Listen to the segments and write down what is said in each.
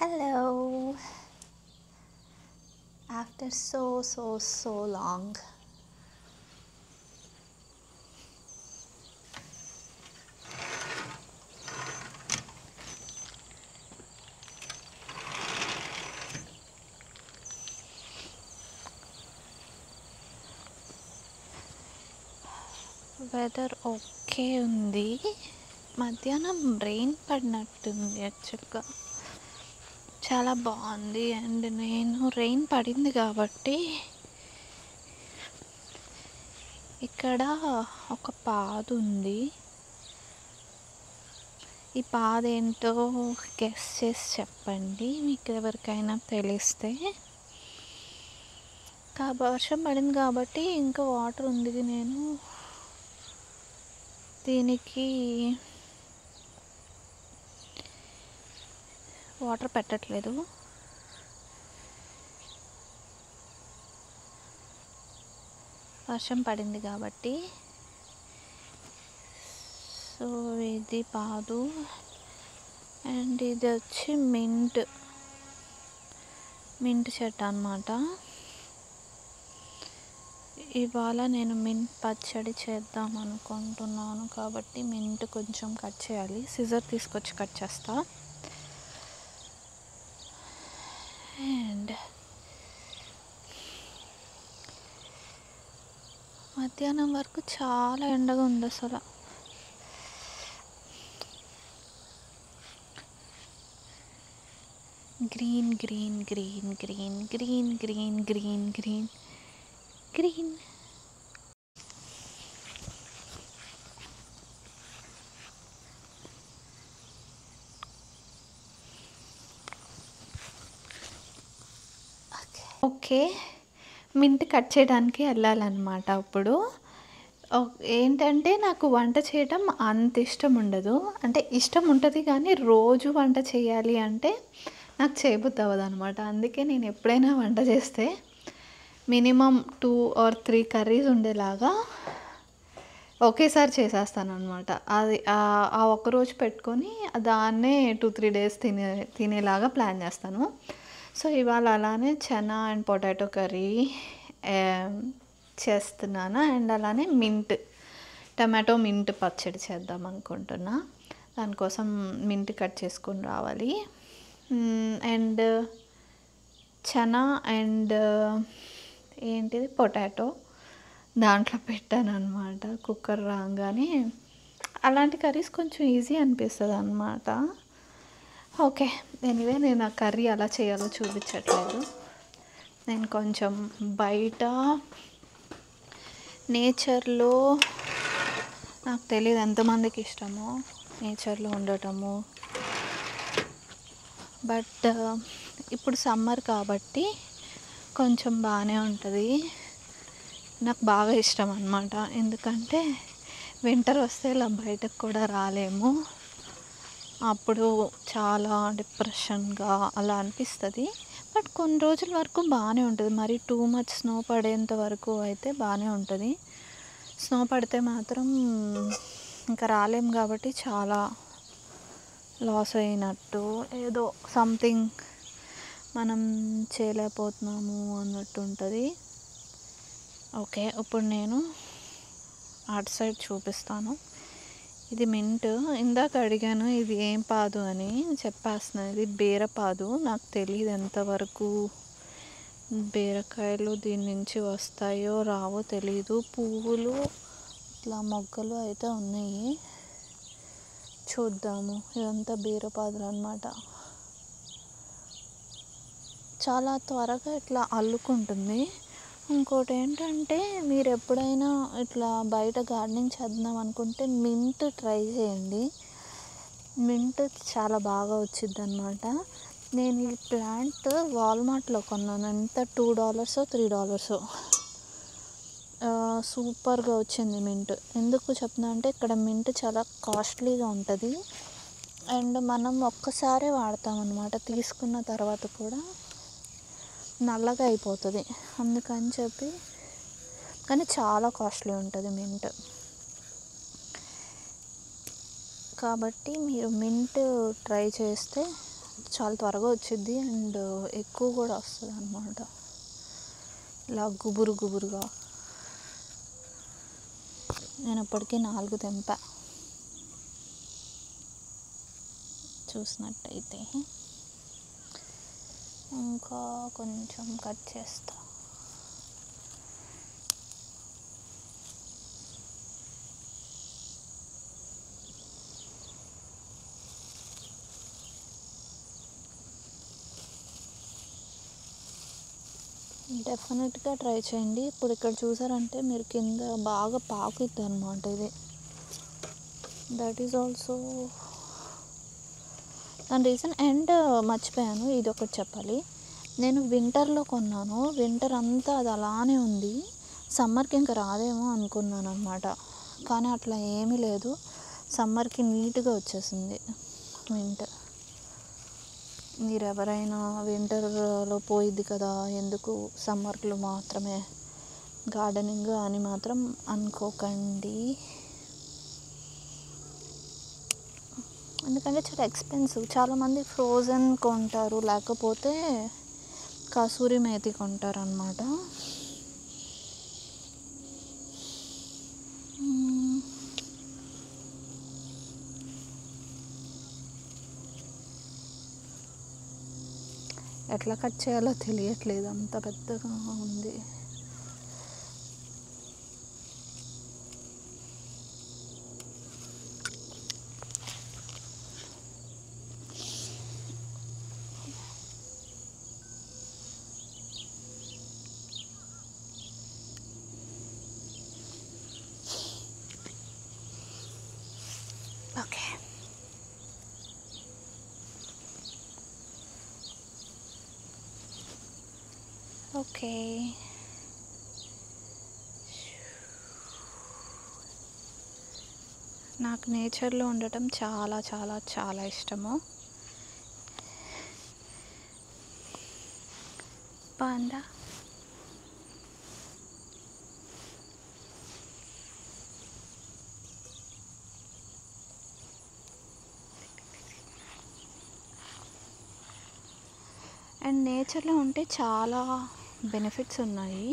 Hello. After so long. Weather okay ఉంది. మధ్యాహ్నం rain పడినట్టుంది యాక్చువల్గా. చాలా బాగుంది. అండ్ నేను రెయిన్ పడింది కాబట్టి ఇక్కడ ఒక పాదు ఉంది. ఈ పాదు ఏంటో గెస్ చేసి చెప్పండి మీకు ఎవరికైనా తెలిస్తే. వర్షం పడింది కాబట్టి ఇంకా వాటర్ ఉంది. నేను దీనికి వాటర్ పెట్టట్లేదు. వర్షం పడింది కాబట్టి. సో ఇది పాదు. అండ్ ఇది వచ్చి మింట్ చెట్టు అన్నమాట. ఇవాళ నేను మింట్ పచ్చడి చేద్దాం అనుకుంటున్నాను కాబట్టి మింట్ కొంచెం కట్ చేయాలి. సిజర్ తీసుకొచ్చి కట్ చేస్తా. అండ్ మధ్యాహ్నం వరకు చాలా ఎండగా ఉంది అసలు. Green green green green green green green green green. Okay, mint cut చేయడానికి వెళ్ళాలన్నమాట. అప్పుడు ఏంటంటే నాకు వంట చేయడం అంత ఇష్టం ఉండదు. అంటే ఇష్టం ఉంటుంది కానీ రోజు వంట చేయాలి అంటే నాకు చేయబుద్ధి అవ్వదు అనమాట. అందుకే నేను ఎప్పుడైనా వంట చేస్తే మినిమం 2 or 3 కర్రీస్ ఉండేలాగా ఒకేసారి చేసేస్తాను అనమాట. అది ఆ ఒక్కరోజు పెట్టుకొని దాన్నే 2-3 డేస్ తినేలాగా ప్లాన్ చేస్తాను. సో ఇవాళ అలానే చనా అండ్ పొటాటో కర్రీ చేస్తున్నాను. అండ్ అలానే టమాటో మింట్ పచ్చడి చేద్దాం అనుకుంటున్నా. దానికోసం మింట్ కట్ చేసుకొని రావాలి. అండ్ చనా అండ్ ఏంటిది పొటాటో దాంట్లో పెట్టాను అనమాట. కుక్కర్ రాగానే అలాంటి కర్రీస్ కొంచెం ఈజీ అనిపిస్తుంది అనమాట. ఓకే, ఎనీవే నేను ఆ కర్రీ ఎలా చేయాలో చూపించట్లేదు. నేను కొంచెం బయట నేచర్లో, నాకు తెలియదు ఎంతమందికి ఇష్టమో నేచర్లో ఉండటము. బట్ ఇప్పుడు సమ్మర్ కాబట్టి కొంచెం బాగానే ఉంటుంది. నాకు బాగా ఇష్టం అన్నమాట. ఎందుకంటే వింటర్ వస్తే ఇలా బయటకు కూడా రాలేము. అప్పుడు చాలా డిప్రెషన్గా అలా అనిపిస్తుంది. బట్ కొన్ని రోజుల వరకు బాగానే ఉంటుంది. మరి టూ మచ్ స్నో పడేంత వరకు అయితే బాగానే ఉంటుంది. స్నో పడితే మాత్రం ఇంకా రాలేము కాబట్టి చాలా లాస్ అయినట్టు, ఏదో సంథింగ్ మనం చేయలేకపోతున్నాము అన్నట్టు ఉంటుంది. ఓకే, ఇప్పుడు నేను అటు సైడ్ చూపిస్తాను. ఇది మింట్. ఇందాక అడిగాను ఇది ఏం పాదు అని, చెప్పేస్తున్నాను ఇది బీరపాదు. నాకు తెలియదు ఎంతవరకు బీరకాయలు దీని నుంచి వస్తాయో రావో తెలీదు. పువ్వులు ఇట్లా మొగ్గలు అయితే ఉన్నాయి, చూద్దాము. ఇదంతా బీరపాదులు అన్నమాట. చాలా త్వరగా ఇట్లా అల్లుకుంటుంది. ఇంకోటి ఏంటంటే మీరు ఎప్పుడైనా ఇట్లా బయట గార్డెనింగ్ చేద్దాం అనుకుంటే మింట్ ట్రై చేయండి. మింట్ చాలా బాగా వచ్చింది అనమాట. నేను ఈ ప్లాంట్ వాల్మార్ట్లో కొన్నాను. ఎంత $2 $3 సూపర్గా వచ్చింది మింట్. ఎందుకు చెప్తున్నా అంటే ఇక్కడ మింట్ చాలా కాస్ట్లీగా ఉంటుంది. అండ్ మనం ఒక్కసారే వాడతాం అన్నమాట. తీసుకున్న తర్వాత కూడా నల్లగా అయిపోతుంది. అందుకని చెప్పి, కానీ చాలా కాస్ట్లీ ఉంటుంది మింట్. కాబట్టి మీరు మింట్ ట్రై చేస్తే చాలా త్వరగా వచ్చింది అండ్ ఎక్కువ కూడా వస్తుంది అన్నమాట. ఇలా గుబురు గుబురుగా. నేను ఇప్పటికీ 4 తెంపా చూసినట్టయితే. ఇంకా కొంచెం కట్ చేస్తా. డెఫినెట్గా ట్రై చేయండి. ఇప్పుడు ఇక్కడ చూసారంటే మీరు కింద బాగా పాకుద్ది అనమాట ఇది. దట్ ఈజ్ ఆల్సో దాని రీజన్. అండ్ మర్చిపోయాను, ఇది ఒకటి చెప్పాలి. నేను వింటర్లో కొన్నాను, వింటర్ అంతా అది అలానే ఉంది. సమ్మర్కి ఇంకా రాదేమో అనుకున్నాను అనమాట. కానీ అట్లా ఏమీ లేదు, సమ్మర్కి నీట్గా వచ్చేసింది వింటర్. మీరు ఎవరైనా వింటర్లో పోయిద్ది కదా ఎందుకు సమ్మర్లో మాత్రమే గార్డెనింగ్ అని మాత్రం అనుకోకండి. ఎందుకంటే చాలా ఎక్స్పెన్సివ్. చాలామంది ఫ్రోజన్ కొంటారు, లేకపోతే కసూరి మేతి కొంటారు అన్నమాట. ఎట్లా కట్ చేయాలో తెలియట్లేదు, అంత పెద్దగా ఉంది. Okay, okay. నాకు నేచర్లో ఉండటం చాలా చాలా చాలా ఇష్టము. పాండా అండ్ నేచర్లో ఉంటే చాలా బెనిఫిట్స్ ఉన్నాయి,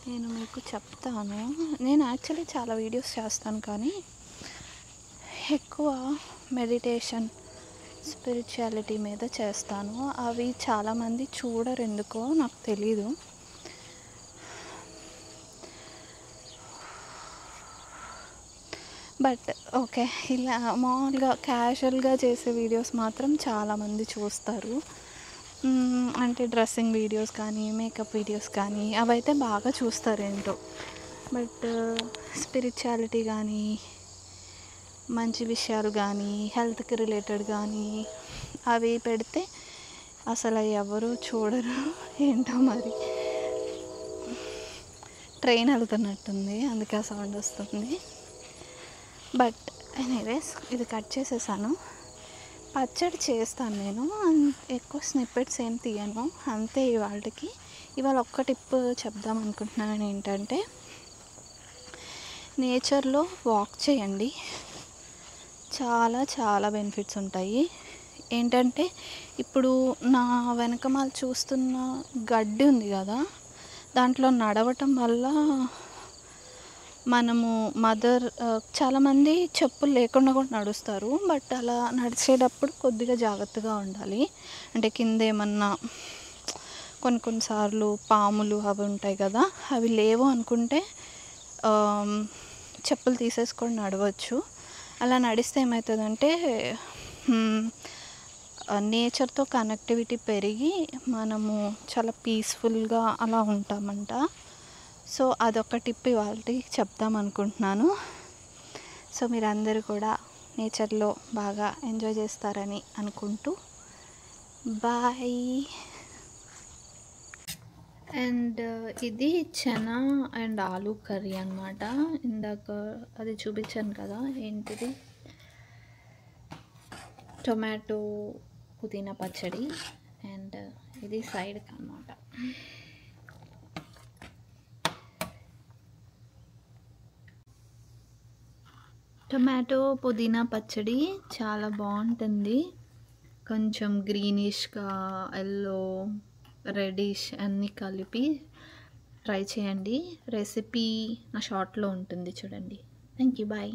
నేను మీకు చెప్తాను. నేను యాక్చువల్లీ చాలా వీడియోస్ చేస్తాను, కానీ ఎక్కువ మెడిటేషన్, స్పిరిచువాలిటీ మీద చేస్తాను. అవి చాలామంది చూడరు, ఎందుకో నాకు తెలీదు. బట్ ఓకే, ఇలా మామూలుగా క్యాజువల్గా చేసే వీడియోస్ మాత్రం చాలామంది చూస్తారు. అంటే డ్రెస్సింగ్ వీడియోస్ కానీ, మేకప్ వీడియోస్ కానీ అవైతే బాగా చూస్తారు ఏంటో. బట్ స్పిరిచువాలిటీ కానీ, మంచి విషయాలు కానీ, హెల్త్కి రిలేటెడ్ కానీ అవి పెడితే అసలు ఎవరు చూడరు, ఏంటో మరి. ట్రైన్ వెళ్తున్నట్టుంది, అందుకే ఆ సౌండ్ వస్తుంది. బట్ ఎనీవేస్, ఇది కట్ చేసేసాను. పచ్చడి చేస్తాను నేను, ఎక్కువ స్నిప్పెట్స్ ఏం తీయను, అంతే. ఇవాళ ఒక్క టిప్ చెప్దాం అనుకుంటున్నాను. ఏంటంటే నేచర్లో వాక్ చేయండి, చాలా చాలా బెనిఫిట్స్ ఉంటాయి. ఏంటంటే ఇప్పుడు నా వెనకమాల చూస్తున్న గడ్డి ఉంది కదా, దాంట్లో నడవటం వల్ల మనము చాలామంది చెప్పులు లేకుండా కూడా నడుస్తారు. బట్ అలా నడిచేటప్పుడు కొద్దిగా జాగ్రత్తగా ఉండాలి. అంటే కింద ఏమన్నా కొన్నిసార్లు పాములు అవి ఉంటాయి కదా, అవి లేవు అనుకుంటే చెప్పులు తీసేసుకొని నడవచ్చు. అలా నడిస్తే ఏమవుతుందంటే నేచర్తో కనెక్టివిటీ పెరిగి మనము చాలా పీస్ఫుల్గా అలా ఉంటామంట. సో అదొక టిప్ ఇవాళ చెప్దాం అనుకుంటున్నాను. సో మీరందరూ కూడా నేచర్లో బాగా ఎంజాయ్ చేస్తారని అనుకుంటూ బాయ్. అండ్ ఇది చనా అండ్ ఆలూ కర్రీ అన్నమాట. ఇందాక అది చూపించాను కదా, ఏంటిది, టొమాటో పుదీనా పచ్చడి. అండ్ ఇది సైడ్కి అన్నమాట. టొమాటో పుదీనా పచ్చడి చాలా బాగుంటుంది. కొంచెం గ్రీనిష్గా, ఎల్లో, రెడిష్ అన్నీ కలిపి ట్రై చేయండి. రెసిపీ నా షార్ట్లో ఉంటుంది చూడండి. Thank you. బాయ్.